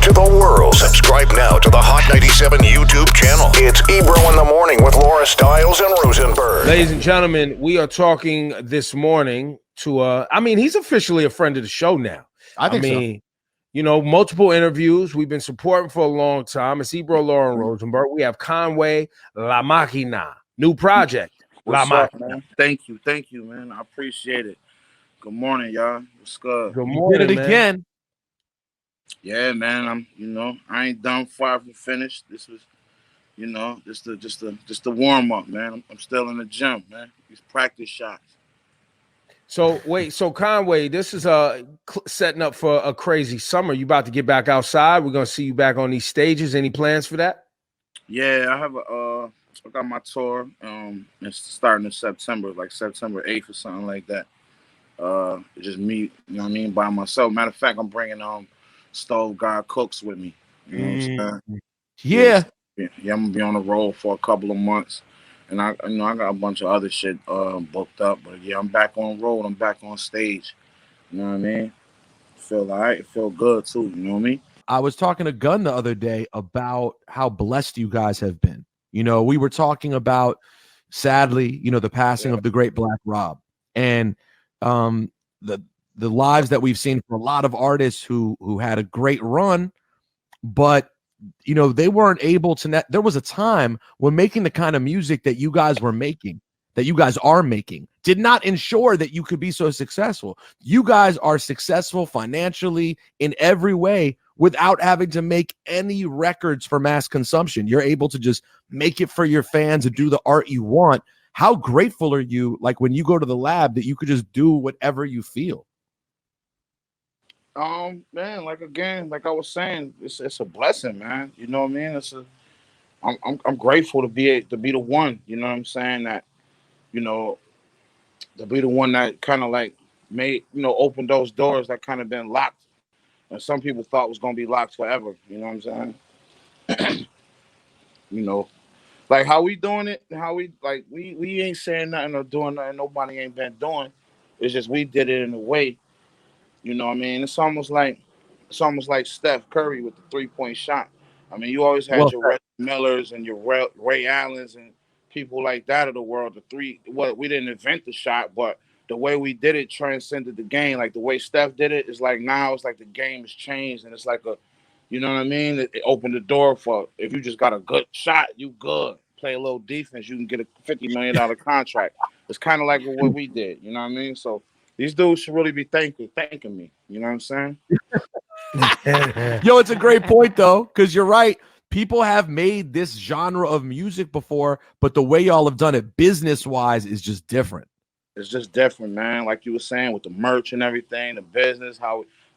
to the world. Subscribe now to the Hot 97 YouTube channel. It's Ebro in the Morning with Laura Stiles and Rosenberg. Ladies and gentlemen, we are talking this morning to, he's officially a friend of the show now. I think so. You know, multiple interviews. We've been supporting for a long time. It's Ebro, Laura, and Rosenberg. We have Conway La Maquina, new project. What's up, man? Thank you, man. I appreciate it. Good morning, y'all. What's good? Good morning, you did it again. Yeah, man. I ain't done, far from finished. This was, just the warm up, man. I'm still in the gym, man. These practice shots. So Conway, this is setting up for a crazy summer. You about to get back outside? We're gonna see you back on these stages. Any plans for that? Yeah, I have I got my tour. It's starting in September, like September 8th or something like that. Just me, you know what I mean, by myself. Matter of fact, I'm bringing Stove God Cooks with me. You know what I'm saying? Yeah, I'm gonna be on the road for a couple of months. And I got a bunch of other shit booked up, but yeah, I'm back on road. I'm back on stage. You know what I mean? Feel all right. Feel good too. You know what I mean? I was talking to Gunn the other day about how blessed you guys have been. You know, we were talking about, sadly, the passing of the great Black Rob, and the lives that we've seen for a lot of artists who had a great run, but they weren't able to there was a time when making the kind of music that you guys were making, that you guys are making, did not ensure that you could be so successful. You guys are successful financially in every way without having to make any records for mass consumption. You're able to just make it for your fans and do the art you want. How grateful are you, like when you go to the lab, that you could just do whatever you feel? Man, like I was saying, it's a blessing, man. You know what I mean? I'm grateful to be the one. You know what I'm saying? That to be the one that kind of like made open those doors that kind of been locked, and some people thought was gonna be locked forever. You know what I'm saying? Like how we doing it, how we ain't saying nothing or doing nothing nobody ain't been doing. It's just we did it in a way. You know what I mean? It's almost like Steph Curry with the 3-point shot. I mean, you always had your Reggie Millers and your Ray Allens and people like that of the world. We didn't invent the shot, but the way we did it transcended the game. Like the way Steph did it is like now it's like the game has changed, and it's like you know what I mean? It opened the door for, if you just got a good shot, you good. Play a little defense, you can get a $50 million contract. It's kind of like what we did. You know what I mean? So these dudes should really be thanking me. You know what I'm saying? Yo, it's a great point, though, because you're right. People have made this genre of music before, but the way y'all have done it business-wise is just different. It's just different, man. Like you were saying, with the merch and everything, the business,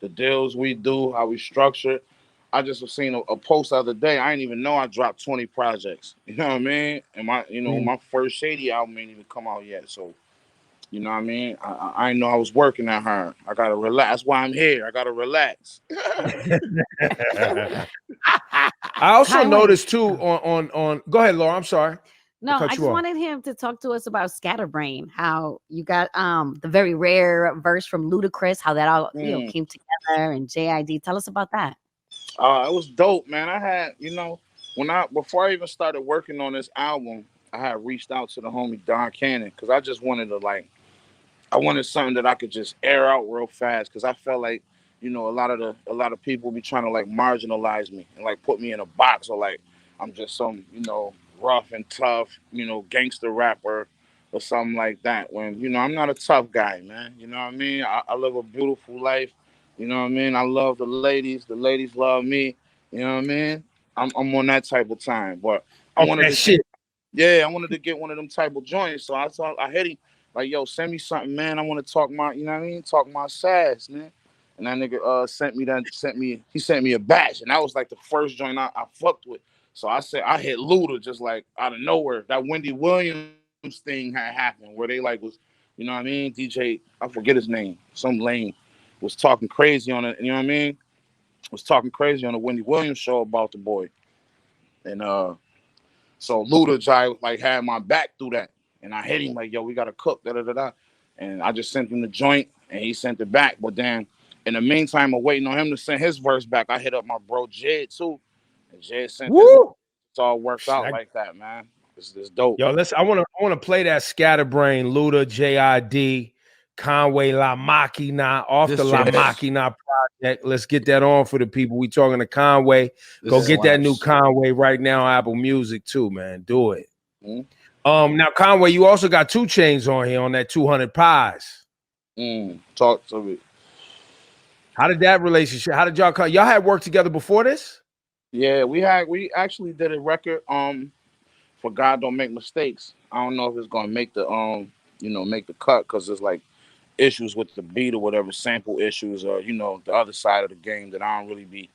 the deals we do, how we structure it. I just was seeing a post the other day. I didn't even know I dropped 20 projects. You know what I mean? And my first Shady album ain't even come out yet. So, you know what I mean? I didn't know I was working that hard. I gotta relax. That's why I'm here. I gotta relax. I also noticed too on. Go ahead, Laura. I'm sorry. No, I just wanted him to talk to us about Scatterbrain. How you got the very rare verse from Ludacris. How that all came together, and JID. Tell us about that. It was dope, man. I had before I even started working on this album, I had reached out to the homie Don Cannon because I just wanted to I wanted something that I could just air out real fast because I felt like, a lot of people be trying to marginalize me and put me in a box, or I'm just some, rough and tough, gangster rapper or something like that. When, I'm not a tough guy, man. You know what I mean? I live a beautiful life. You know what I mean? I love the ladies. The ladies love me. You know what I mean? I'm on that type of time. But I wanted to get one of them type of joints. So I hit him like, yo, send me something, man. I want to talk my, you know what I mean? Talk my sass, man. And that nigga he sent me a batch. And that was the first joint I fucked with. So I said, I hit Luda just out of nowhere. That Wendy Williams thing had happened where they was, you know what I mean? DJ, I forget his name. Some lame was talking crazy on it. You know what I mean? Was talking crazy on the Wendy Williams show about the boy. And so Luda had my back through that. And I hit him yo, we got to cook, da-da-da-da. And I just sent him the joint and he sent it back. But then In the meantime, I'm waiting on him to send his verse back. I hit up my bro Jed too, and Jed sent his. Woo! It's all worked out like that, man. It's dope. Yo, listen, I wanna play that Scatterbrain, Luda, JID, Conway La Maquina off the La Maquina project. Let's get that on for the people. We talking to Conway. Go get that new Conway right now, Apple Music too, man. Do it. Now Conway, you also got 2 Chainz on here on that 200 Pies. Talk to me. How did that relationship? How did y'all come? Y'all had worked together before this? Yeah, we actually did a record for God Don't Make Mistakes. I don't know if it's gonna make the make the cut because there's like issues with the beat or whatever, sample issues or the other side of the game that I don't really be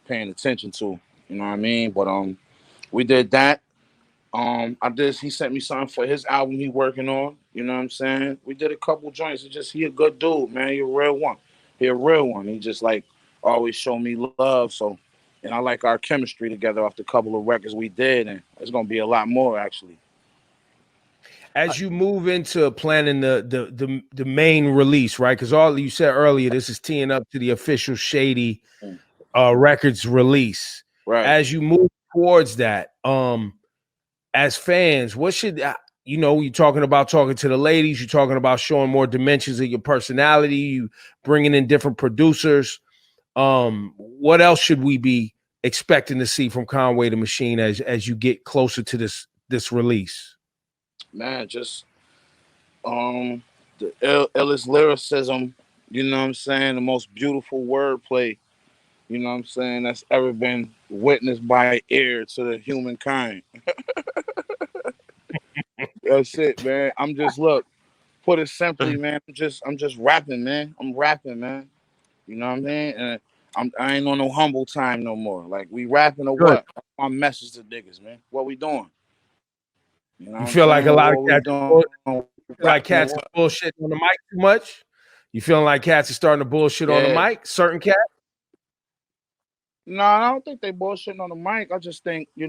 paying attention to. You know what I mean? But we did that. He sent me something for his album he working on. You know what I'm saying? We did a couple joints. He a good dude, man. He a real one. He just like always show me love. So, and I like our chemistry together off the couple of records we did, and it's gonna be a lot more actually. As you move into planning the main release, right? Because all you said earlier, this is teeing up to the official Shady Records release. Right. As you move towards that, as fans, what should you're talking about talking to the ladies, you're talking about showing more dimensions of your personality, you bringing in different producers. What else should we be expecting to see from Conway the Machine as you get closer to this release? Man, just the illest lyricism, you know what I'm saying? The most beautiful wordplay, you know what I'm saying, that's ever been witnessed by ear to the humankind. That's it, man. I'm just put it simply, man. I'm just rapping, man. I'm rapping, man. You know what I mean? And I ain't on no humble time no more. Like we rapping or what? My message to niggas, man. What we doing? You feel like a lot of cats are bullshitting on the mic too much? You feeling like cats are starting to bullshit on the mic? Certain cats? No, I don't think they bullshitting on the mic. I just think, we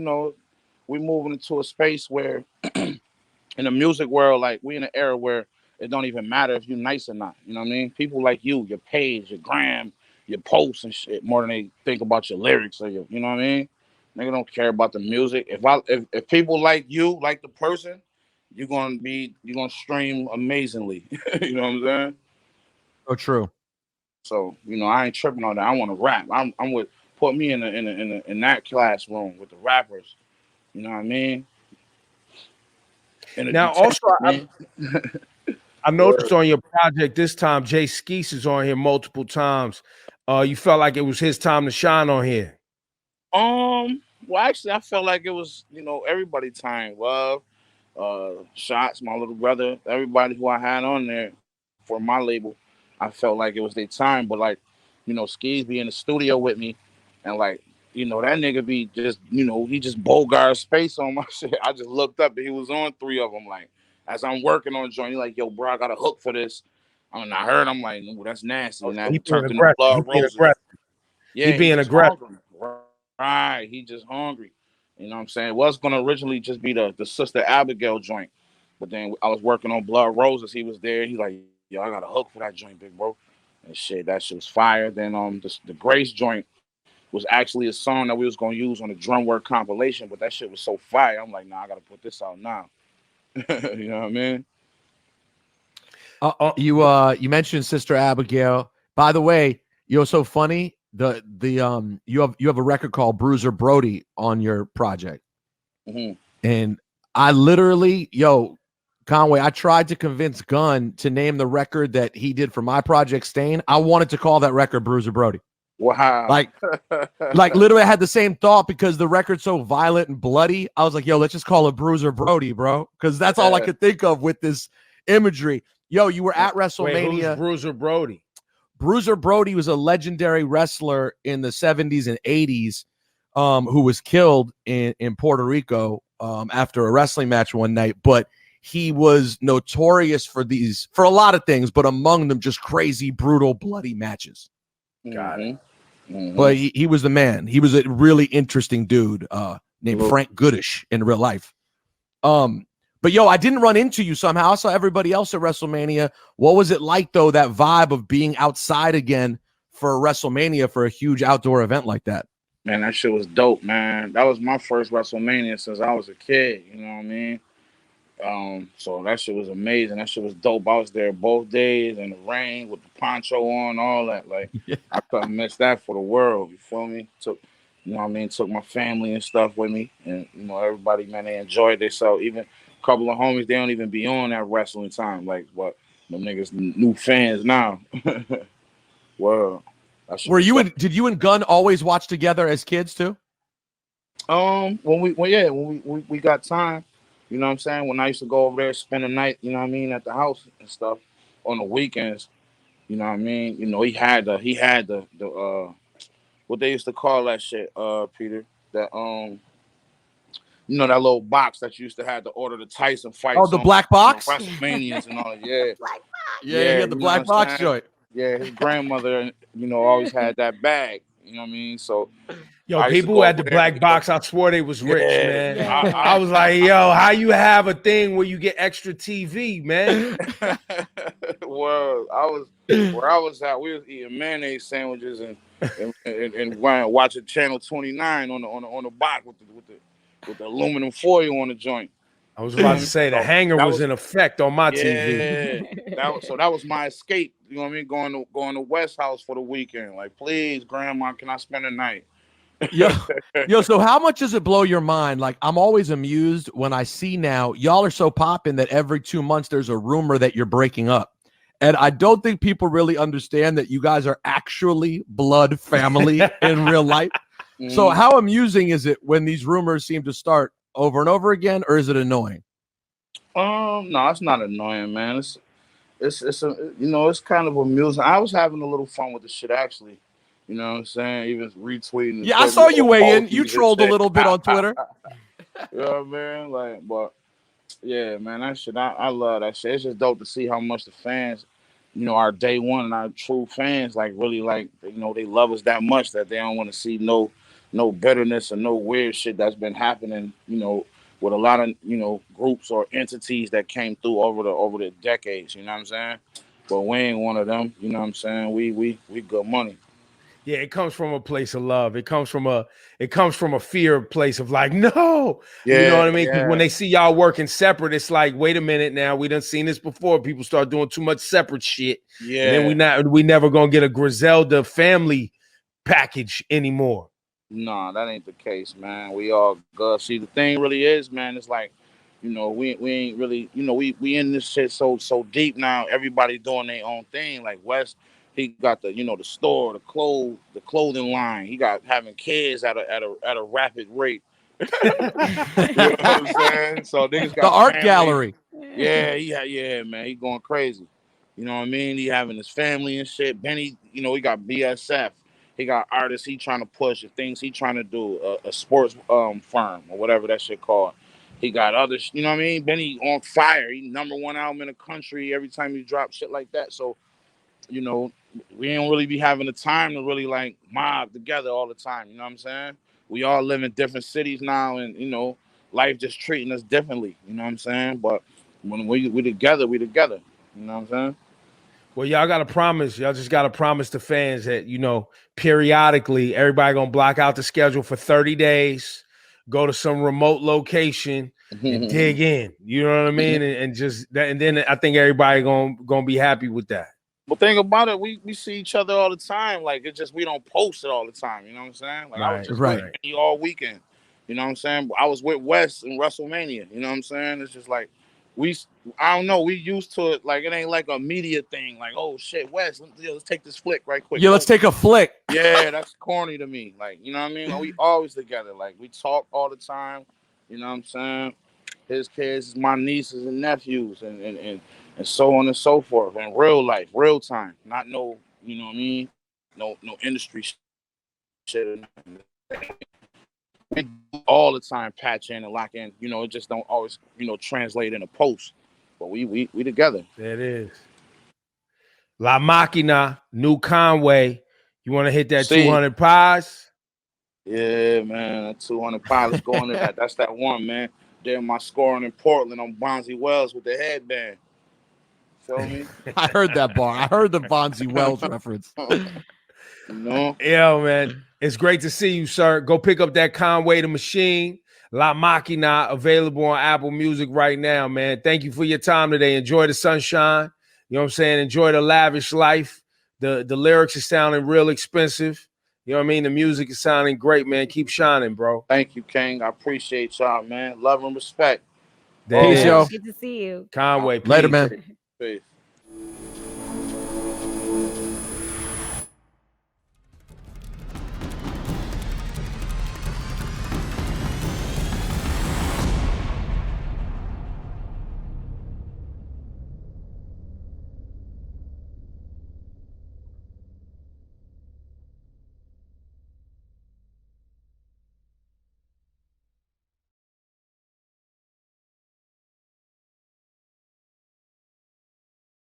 moving into a space where in the music world, like we in an era where it don't even matter if you're nice or not. You know what I mean? People like you, your page, your gram, your posts and shit more than they think about your lyrics or you know what I mean? Nigga don't care about the music. If people like you, like the person, you're gonna stream amazingly. You know what I'm saying? Oh, true. So I ain't tripping on that. I want to rap. I'm with put me in that classroom with the rappers. You know what I mean? Now, also, I noticed on your project this time, Jay Skeese is on here multiple times. You felt like it was his time to shine on here. Well, actually, I felt like it was, everybody time. Love, Shots, my little brother, everybody who I had on there for my label, I felt like it was their time. But like, Skeese be in the studio with me, and like, that nigga be just, he just bogart space on my shit. I just looked up and he was on 3 of them. Like, as I'm working on a joint, he's like, yo, bro, I got a hook for this. I heard, I'm like, no, that's nasty. And that turned into Blood Roses. Yeah, he being aggressive. Right, he just hungry. You know what I'm saying? It was gonna originally just be the Sister Abigail joint, but then I was working on Blood Roses. He was there. He's like, yo, I got a hook for that joint, big bro. And shit, that shit was fire. Then the Grace joint was actually a song that we was gonna use on the Drum Work compilation, but that shit was so fire. I'm like, nah, I gotta put this out now. You know what I mean? You mentioned Sister Abigail. By the way, so funny. You have a record called Bruiser Brody on your project, and I literally, Conway, I tried to convince Gunn to name the record that he did for my project Stain. I wanted to call that record Bruiser Brody. Wow. Like literally I had the same thought because the record's so violent and bloody. I was like, yo, let's just call it Bruiser Brody, bro. Because that's all I could think of with this imagery. Yo, you were at WrestleMania. Wait, who's Bruiser Brody? Bruiser Brody was a legendary wrestler in the 70s and 80s who was killed in Puerto Rico after a wrestling match one night. But he was notorious for a lot of things, but among them just crazy, brutal, bloody matches. Got it. But he was the man. He was a really interesting dude named Frank Goodish in real life. But yo, I didn't run into you somehow. I saw everybody else at WrestleMania. What was it like though, that vibe of being outside again for a WrestleMania for a huge outdoor event like that? Man, that shit was dope, man. That was my first WrestleMania since I was a kid. You know what I mean? So that shit was amazing. That shit was dope. I was there both days in the rain with the poncho on, all that. Like, I couldn't miss that for the world. You feel me? You know what I mean? Took my family and stuff with me, and you know everybody, man, they enjoyed themselves. Even a couple of homies, they don't even be on that wrestling time. Like, what? Them niggas new fans now. Well, Did you and Gunn always watch together as kids too? When we got time, you know what I'm saying? When I used to go over there, spend the night, you know what I mean, at the house and stuff on the weekends, you know what I mean? You know, he had the what they used to call that shit, Peter, that you know, that little box that you used to have to order the Tyson fights. Oh, the black box? WrestleManias and all that. Yeah. Black box. Yeah, he had the black box joint. Yeah, his grandmother, you know, always had that bag. You know what I mean? So Yo, people who had the black box, I swore they was rich, man. Yeah. I was like, yo, how you have a thing where you get extra TV, man? Well, where I was at, we was eating mayonnaise sandwiches and watching Channel 29 on the box with the aluminum foil on the joint. I was about to say the hanger was in effect on my TV. That was my escape. You know what I mean? Going to West House for the weekend. Like, please, Grandma, can I spend the night? Yo, so how much does it blow your mind? Like, I'm always amused when I see now y'all are so popping that every 2 months there's a rumor that you're breaking up. And I don't think people really understand that you guys are actually blood family in real life. Mm-hmm. So how amusing is it when these rumors seem to start over and over again, or is it annoying? No, it's not annoying, man. It's you know, it's kind of amusing. I was having a little fun with the shit, actually. You know what I'm saying? Even retweeting. Yeah, I saw you weigh in. You trolled a little bit on Twitter. You know what I mean? Like, but yeah, man, that shit, I love that shit. It's just dope to see how much the fans, you know, our day one and our true fans, like, really, like, you know, they love us that much that they don't want to see no bitterness or no weird shit that's been happening, you know, with a lot of, you know, groups or entities that came through over the decades. You know what I'm saying? But we ain't one of them. You know what I'm saying? We good money. Yeah, it comes from a place of love. It comes from a fear place of like, no, yeah, you know what I mean? Because yeah. when they see y'all working separate, it's like, wait a minute now, we done seen this before. People start doing too much separate shit. Yeah. And then we never gonna get a Griselda family package anymore. No, that ain't the case, man. We all good. See, the thing really is, man, it's like, you know, we ain't really, you know, we in this shit so deep now. Everybody doing their own thing. Like West, he got the, you know, the store, the clothing line. He got having kids at a rapid rate. You know what I'm saying? So niggas got the art family. Gallery. Yeah, man. He going crazy. You know what I mean? He having his family and shit. Benny, you know, he got BSF. He got artists he trying to push and things he trying to do, a sports firm or whatever that shit called. He got others, you know what I mean? Benny on fire. He #1 album in the country every time he drop shit like that. So, you know, we don't really be having the time to really like mob together all the time. You know what I'm saying? We all live in different cities now, and you know, life just treating us differently. You know what I'm saying? But when we together, we together. You know what I'm saying? Well, y'all got to promise. Y'all just got to promise the fans that, you know, periodically, everybody going to block out the schedule for 30 days, go to some remote location and dig in. You know what I mean? And just that. And then I think everybody going to be happy with that. But think about it, we see each other all the time. Like, it's just we don't post it all the time. You know what I'm saying? Like, I was just with Benny all weekend. You know what I'm saying? I was with West in WrestleMania. You know what I'm saying? It's just like I don't know. We used to it. Like, it ain't like a media thing. Like, oh shit, West, let's take this flick right quick. Yeah, let's take a flick. Yeah, that's corny to me. Like, you know what I mean? Like, we always together. Like, we talk all the time. You know what I'm saying? His kids, my nieces and nephews, and so on and so forth. In real life, real time. Not no, you know what I mean? No industry shit. We do all the time patch in and lock in. You know, it just don't always, you know, translate in a post. But we together. There it is. La Maquina, new Conway. You want to hit that 200 pies? Yeah, man. 200 pies. Let's go into that. That's that one, man. There, my scoring in Portland on Bonzi Wells with the headband. Feel me? I heard that bar. I heard the Bonzi Wells reference. Yeah, man. It's great to see you, sir. Go pick up that Conway the Machine, La Maquina, available on Apple Music right now, man. Thank you for your time today. Enjoy the sunshine. You know what I'm saying? Enjoy the lavish life. The lyrics are sounding real expensive. You know what I mean? The music is sounding great, man. Keep shining, bro. Thank you, King. I appreciate y'all, man. Love and respect. Peace, yo. Good to see you. Conway, Later, peace. man. Peace.